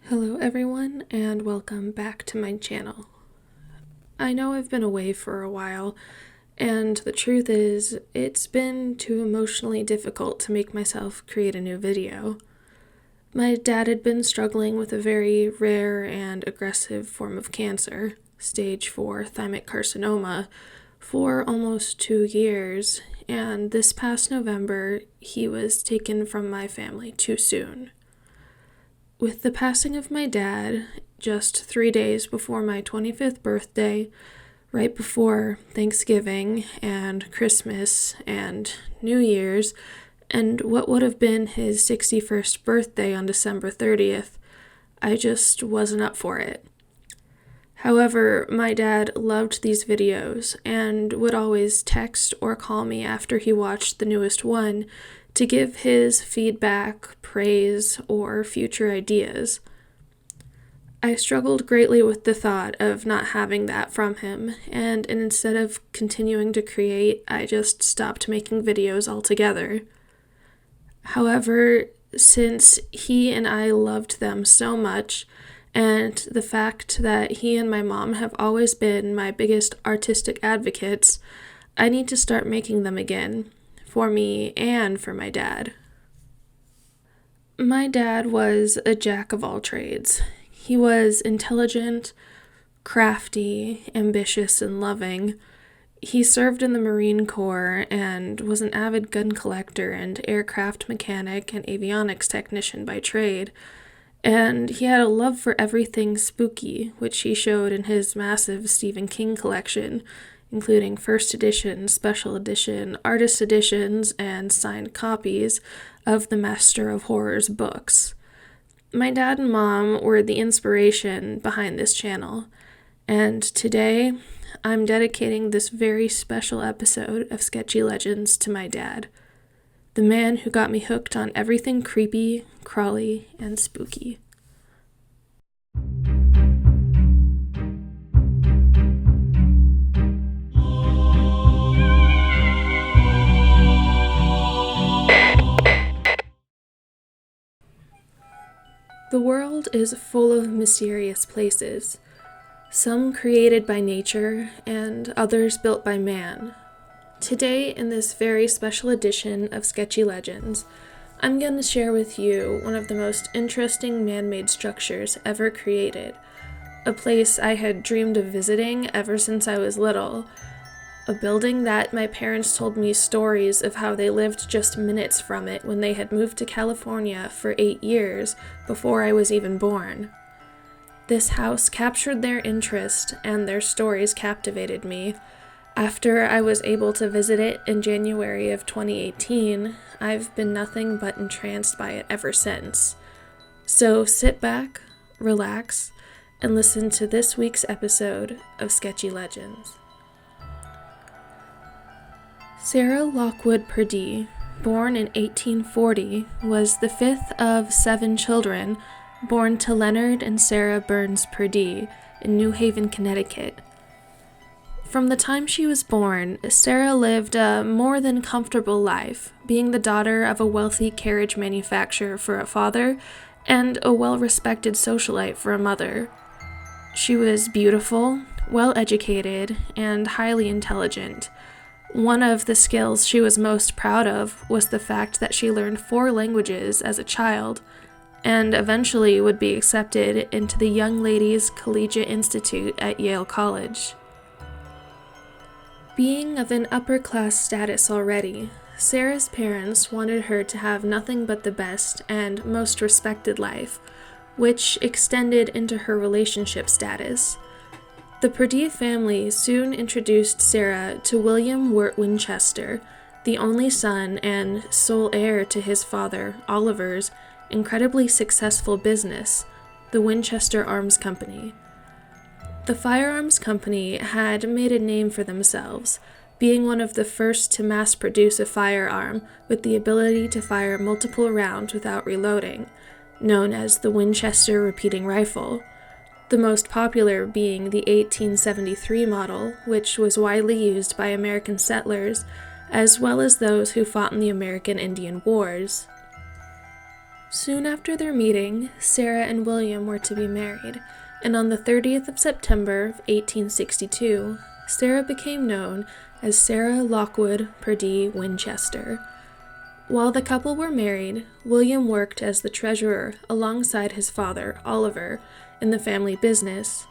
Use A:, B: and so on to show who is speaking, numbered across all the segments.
A: Hello everyone, and welcome back to my channel. I know I've been away for a while, and the truth is, it's been too emotionally difficult to make myself create a new video. My dad had been struggling with a very rare and aggressive form of cancer, stage 4 thymic carcinoma, for almost 2 years, and this past November, he was taken from my family too soon. With the passing of my dad, just 3 days before my 25th birthday, right before Thanksgiving and Christmas and New Year's, and what would have been his 61st birthday on December 30th, I just wasn't up for it. However, my dad loved these videos and would always text or call me after he watched the newest one to give his feedback, praise, or future ideas. I struggled greatly with the thought of not having that from him, and instead of continuing to create, I just stopped making videos altogether. However, since he and I loved them so much, and the fact that he and my mom have always been my biggest artistic advocates, I need to start making them again, for me and for my dad. My dad was a jack of all trades. He was intelligent, crafty, ambitious, and loving. He served in the Marine Corps and was an avid gun collector and aircraft mechanic and avionics technician by trade. And he had a love for everything spooky, which he showed in his massive Stephen King collection, including first edition, special edition, artist editions, and signed copies of the Master of Horrors books. My dad and mom were the inspiration behind this channel, and today I'm dedicating this very special episode of Sketchy Legends to my dad, the man who got me hooked on everything creepy, crawly, and spooky. The world is full of mysterious places, some created by nature and others built by man. Today, in this very special edition of Sketchy Legends, I'm going to share with you one of the most interesting man-made structures ever created, a place I had dreamed of visiting ever since I was little, a building that my parents told me stories of how they lived just minutes from it when they had moved to California for 8 years before I was even born. This house captured their interest and their stories captivated me. After I was able to visit it in January of 2018, I've been nothing but entranced by it ever since. So sit back, relax, and listen to this week's episode of Sketchy Legends. Sarah Lockwood Purdie, born in 1840, was the fifth of 7 children born to Leonard and Sarah Burns Purdie in New Haven, Connecticut. From the time she was born, Sarah lived a more than comfortable life, being the daughter of a wealthy carriage manufacturer for a father and a well-respected socialite for a mother. She was beautiful, well-educated, and highly intelligent. One of the skills she was most proud of was the fact that she learned 4 languages as a child, and eventually would be accepted into the Young Ladies Collegiate Institute at Yale College. Being of an upper-class status already, Sarah's parents wanted her to have nothing but the best and most respected life, which extended into her relationship status. The Purdie family soon introduced Sarah to William Wirt Winchester, the only son and sole heir to his father, Oliver's, incredibly successful business, the Winchester Arms Company. The firearms company had made a name for themselves, being one of the first to mass-produce a firearm with the ability to fire multiple rounds without reloading, known as the Winchester repeating rifle, the most popular being the 1873 model, which was widely used by American settlers, as well as those who fought in the American Indian Wars. Soon after their meeting, Sarah and William were to be married, and on the 30th of September of 1862, Sarah became known as Sarah Lockwood Purdie Winchester. While the couple were married, William worked as the treasurer alongside his father, Oliver, in the family business.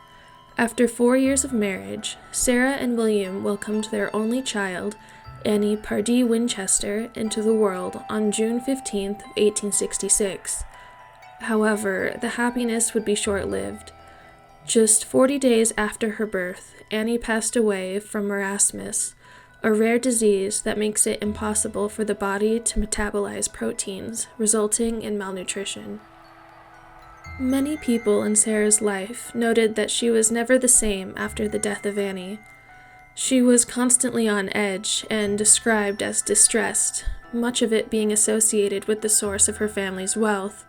A: After 4 years of marriage, Sarah and William welcomed their only child, Annie Pardee Winchester, into the world on June 15, 1866. However, the happiness would be short-lived. Just 40 days after her birth, Annie passed away from marasmus, a rare disease that makes it impossible for the body to metabolize proteins, resulting in malnutrition. Many people in Sarah's life noted that she was never the same after the death of Annie. She was constantly on edge and described as distressed, much of it being associated with the source of her family's wealth.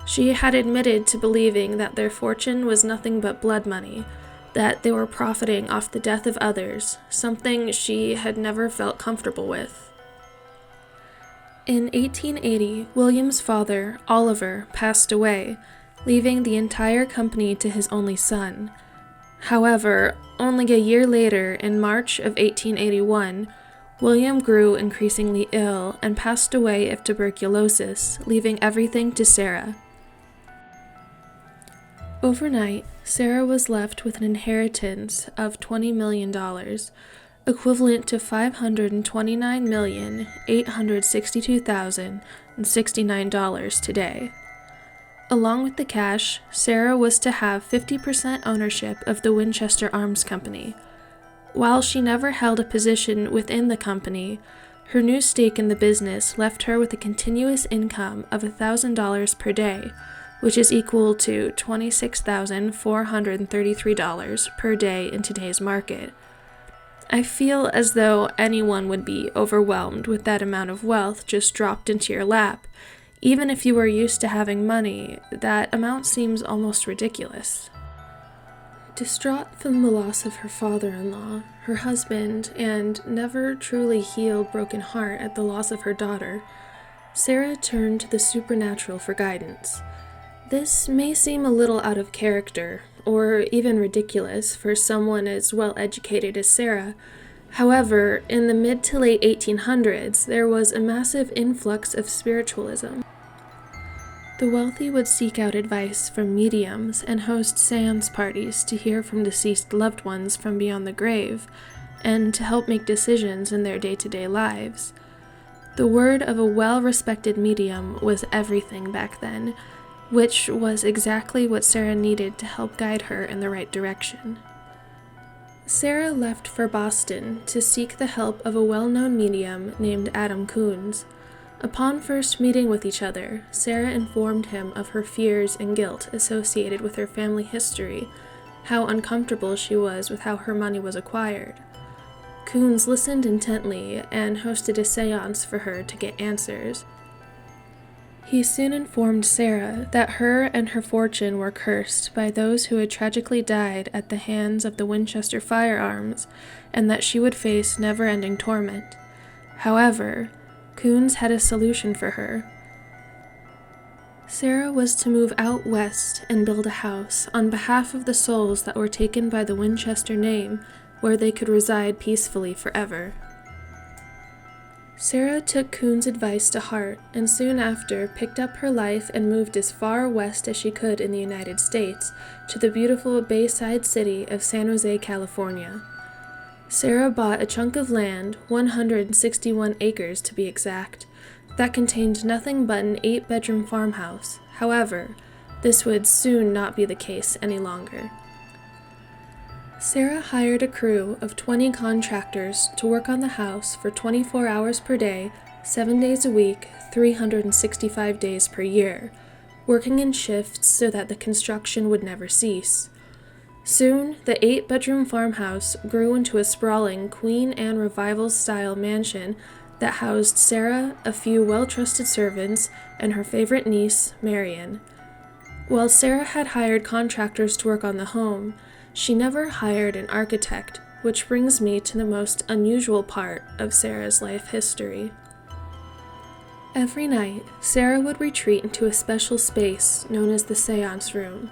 A: She had admitted to believing that their fortune was nothing but blood money, that they were profiting off the death of others, something she had never felt comfortable with. In 1880, William's father, Oliver, passed away, leaving the entire company to his only son. However, only a year later, in March of 1881, William grew increasingly ill and passed away of tuberculosis, leaving everything to Sarah. Overnight, Sarah was left with an inheritance of $20 million, equivalent to $529,862,069 today. Along with the cash, Sarah was to have 50% ownership of the Winchester Arms Company. While she never held a position within the company, her new stake in the business left her with a continuous income of $1,000 per day, which is equal to $26,433 per day in today's market. I feel as though anyone would be overwhelmed with that amount of wealth just dropped into your lap. Even if you were used to having money, that amount seems almost ridiculous. Distraught from the loss of her father-in-law, her husband, and never truly healed broken heart at the loss of her daughter, Sarah turned to the supernatural for guidance. This may seem a little out of character, or even ridiculous for someone as well-educated as Sarah. However, in the mid to late 1800s, there was a massive influx of spiritualism. The wealthy would seek out advice from mediums and host seance parties to hear from deceased loved ones from beyond the grave, and to help make decisions in their day-to-day lives. The word of a well-respected medium was everything back then, which was exactly what Sarah needed to help guide her in the right direction. Sarah left for Boston to seek the help of a well-known medium named Adam Coons. Upon first meeting with each other, Sarah informed him of her fears and guilt associated with her family history, how uncomfortable she was with how her money was acquired. Coons listened intently and hosted a seance for her to get answers. He soon informed Sarah that her and her fortune were cursed by those who had tragically died at the hands of the Winchester firearms, and that she would face never-ending torment. However, Coons had a solution for her. Sarah was to move out west and build a house on behalf of the souls that were taken by the Winchester name, where they could reside peacefully forever. Sarah took Coons' advice to heart, and soon after picked up her life and moved as far west as she could in the United States, to the beautiful Bayside city of San Jose, California. Sarah bought a chunk of land, 161 acres to be exact, that contained nothing but an 8-bedroom farmhouse. However, this would soon not be the case any longer. Sarah hired a crew of 20 contractors to work on the house for 24 hours per day, 7 days a week, 365 days per year, working in shifts so that the construction would never cease. Soon, the 8-bedroom farmhouse grew into a sprawling Queen Anne Revival-style mansion that housed Sarah, a few well-trusted servants, and her favorite niece, Marion. While Sarah had hired contractors to work on the home, she never hired an architect, which brings me to the most unusual part of Sarah's life history. Every night, Sarah would retreat into a special space known as the seance room.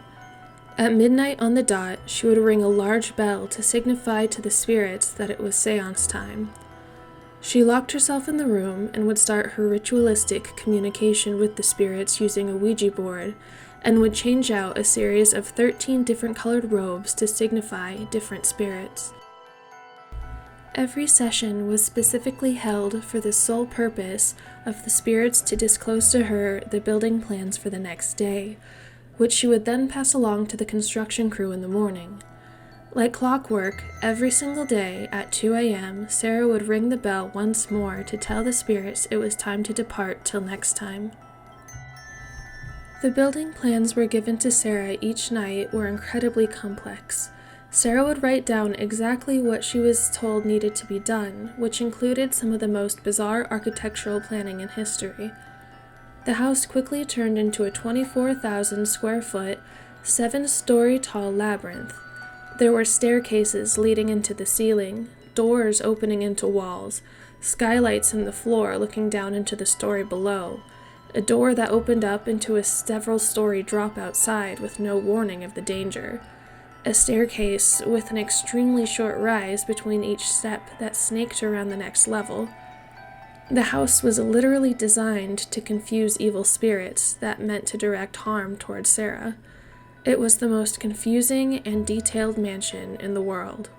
A: At midnight on the dot, she would ring a large bell to signify to the spirits that it was seance time. She locked herself in the room and would start her ritualistic communication with the spirits using a Ouija board, and would change out a series of 13 different colored robes to signify different spirits. Every session was specifically held for the sole purpose of the spirits to disclose to her the building plans for the next day, which she would then pass along to the construction crew in the morning. Like clockwork, every single day at 2 a.m., Sarah would ring the bell once more to tell the spirits it was time to depart till next time. The building plans were given to Sarah each night were incredibly complex. Sarah would write down exactly what she was told needed to be done, which included some of the most bizarre architectural planning in history. The house quickly turned into a 24,000 square foot, 7-story tall labyrinth. There were staircases leading into the ceiling, doors opening into walls, skylights in the floor looking down into the story below, a door that opened up into a several-story drop outside with no warning of the danger, a staircase with an extremely short rise between each step that snaked around the next level. The house was literally designed to confuse evil spirits that meant to direct harm towards Sarah. It was the most confusing and detailed mansion in the world.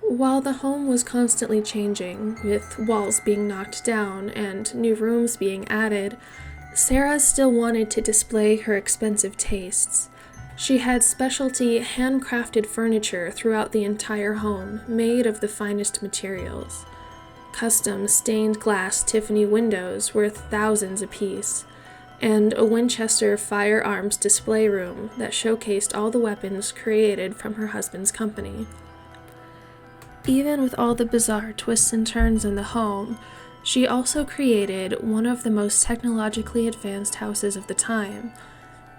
A: While the home was constantly changing, with walls being knocked down and new rooms being added, Sarah still wanted to display her expensive tastes. She had specialty handcrafted furniture throughout the entire home, made of the finest materials. Custom stained glass Tiffany windows worth thousands apiece, and a Winchester firearms display room that showcased all the weapons created from her husband's company. Even with all the bizarre twists and turns in the home, she also created one of the most technologically advanced houses of the time,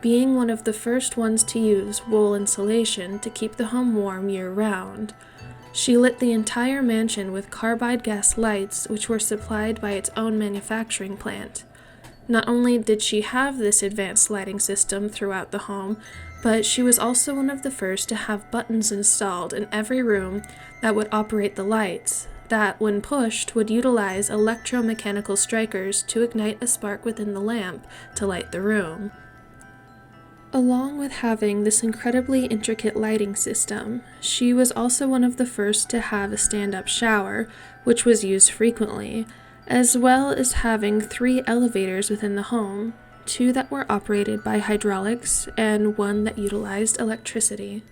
A: being one of the first ones to use wool insulation to keep the home warm year-round. She lit the entire mansion with carbide gas lights, which were supplied by its own manufacturing plant. Not only did she have this advanced lighting system throughout the home, but she was also one of the first to have buttons installed in every room that would operate the lights, that, when pushed, would utilize electromechanical strikers to ignite a spark within the lamp to light the room. Along with having this incredibly intricate lighting system, she was also one of the first to have a stand-up shower, which was used frequently, as well as having 3 elevators within the home, 2 that were operated by hydraulics and 1 that utilized electricity.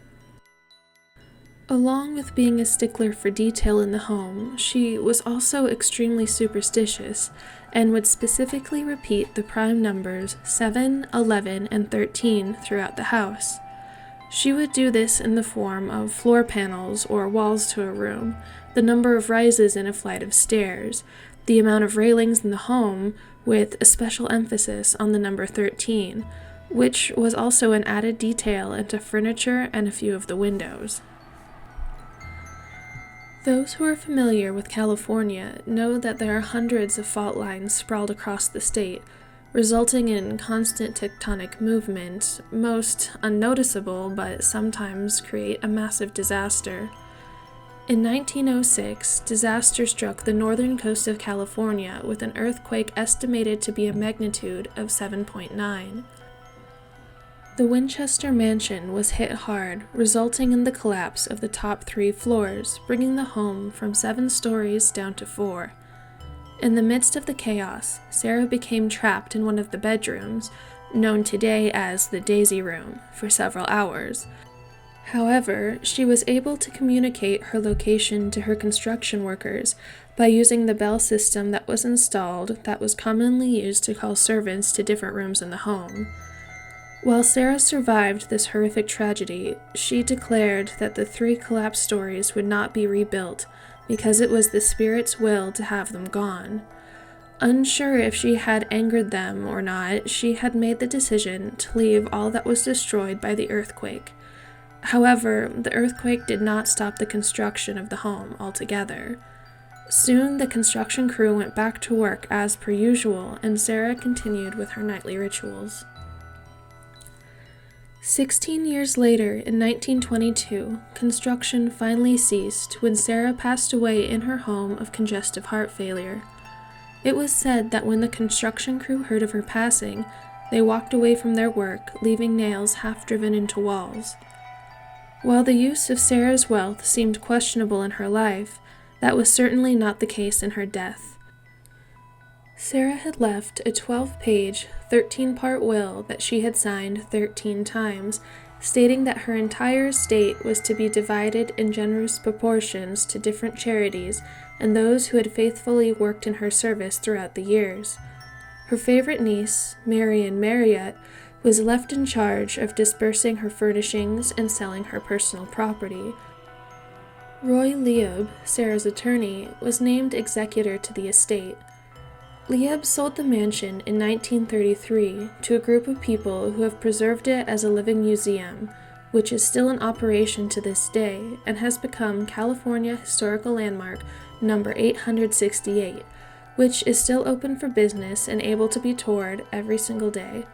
A: Along with being a stickler for detail in the home, she was also extremely superstitious and would specifically repeat the prime numbers 7, 11, and 13 throughout the house. She would do this in the form of floor panels or walls to a room, the number of rises in a flight of stairs, the amount of railings in the home, with a special emphasis on the number 13, which was also an added detail into furniture and a few of the windows. Those who are familiar with California know that there are hundreds of fault lines sprawled across the state, resulting in constant tectonic movement, most unnoticeable but sometimes create a massive disaster. In 1906, disaster struck the northern coast of California with an earthquake estimated to be a magnitude of 7.9. The Winchester mansion was hit hard, resulting in the collapse of the top 3 floors, bringing the home from 7 stories down to 4. In the midst of the chaos, Sarah became trapped in one of the bedrooms, known today as the Daisy Room, for several hours. However, she was able to communicate her location to her construction workers by using the bell system that was installed that was commonly used to call servants to different rooms in the home. While Sarah survived this horrific tragedy, she declared that the 3 collapsed stories would not be rebuilt because it was the spirit's will to have them gone. Unsure if she had angered them or not, she had made the decision to leave all that was destroyed by the earthquake. However, the earthquake did not stop the construction of the home altogether. Soon the construction crew went back to work as per usual, and Sarah continued with her nightly rituals. 16 years later, in 1922, construction finally ceased when Sarah passed away in her home of congestive heart failure. It was said that when the construction crew heard of her passing, they walked away from their work, leaving nails half driven into walls. While the use of Sarah's wealth seemed questionable in her life, that was certainly not the case in her death. Sarah had left a 12-page, 13-part will that she had signed 13 times, stating that her entire estate was to be divided in generous proportions to different charities and those who had faithfully worked in her service throughout the years. Her favorite niece, Marion Marriott, was left in charge of dispersing her furnishings and selling her personal property. Roy Leib, Sarah's attorney, was named executor to the estate. Leib sold the mansion in 1933 to a group of people who have preserved it as a living museum, which is still in operation to this day and has become California Historical Landmark number 868, which is still open for business and able to be toured every single day.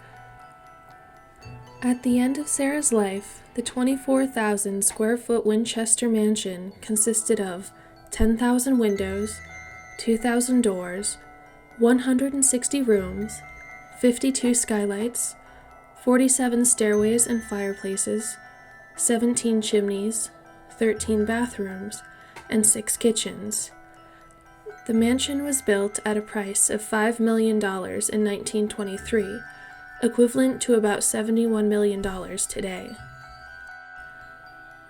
A: At the end of Sarah's life, the 24,000 square foot Winchester mansion consisted of 10,000 windows, 2,000 doors, 160 rooms, 52 skylights, 47 stairways and fireplaces, 17 chimneys, 13 bathrooms, and 6 kitchens. The mansion was built at a price of $5 million in 1923, equivalent to about $71 million today.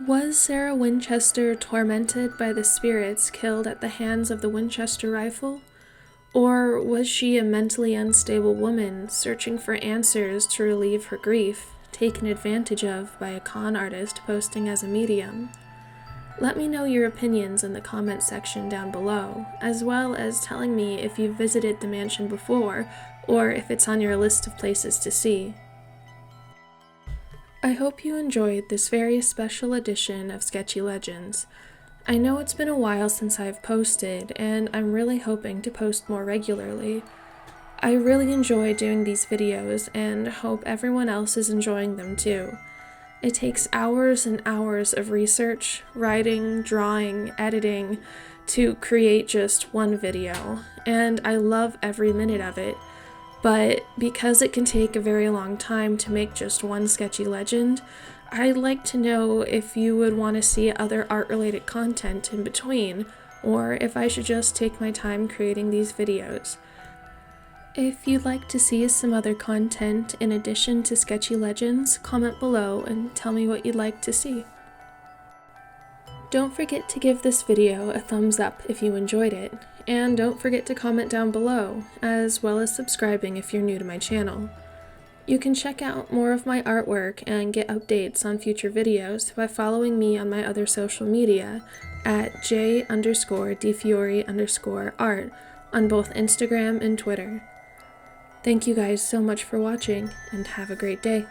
A: Was Sarah Winchester tormented by the spirits killed at the hands of the Winchester rifle? Or was she a mentally unstable woman searching for answers to relieve her grief, taken advantage of by a con artist posing as a medium? Let me know your opinions in the comment section down below, as well as telling me if you've visited the mansion before, or if it's on your list of places to see. I hope you enjoyed this very special edition of Sketchy Legends. I know it's been a while since I've posted, and I'm really hoping to post more regularly. I really enjoy doing these videos and hope everyone else is enjoying them too. It takes hours and hours of research, writing, drawing, editing to create just one video, and I love every minute of it. But because it can take a very long time to make just one sketchy legend, I'd like to know if you would want to see other art-related content in between, or if I should just take my time creating these videos. If you'd like to see some other content in addition to sketchy legends, comment below and tell me what you'd like to see. Don't forget to give this video a thumbs up if you enjoyed it, and don't forget to comment down below, as well as subscribing if you're new to my channel. You can check out more of my artwork and get updates on future videos by following me on my other social media at j_dfiore_art on both Instagram and Twitter. Thank you guys so much for watching, and have a great day.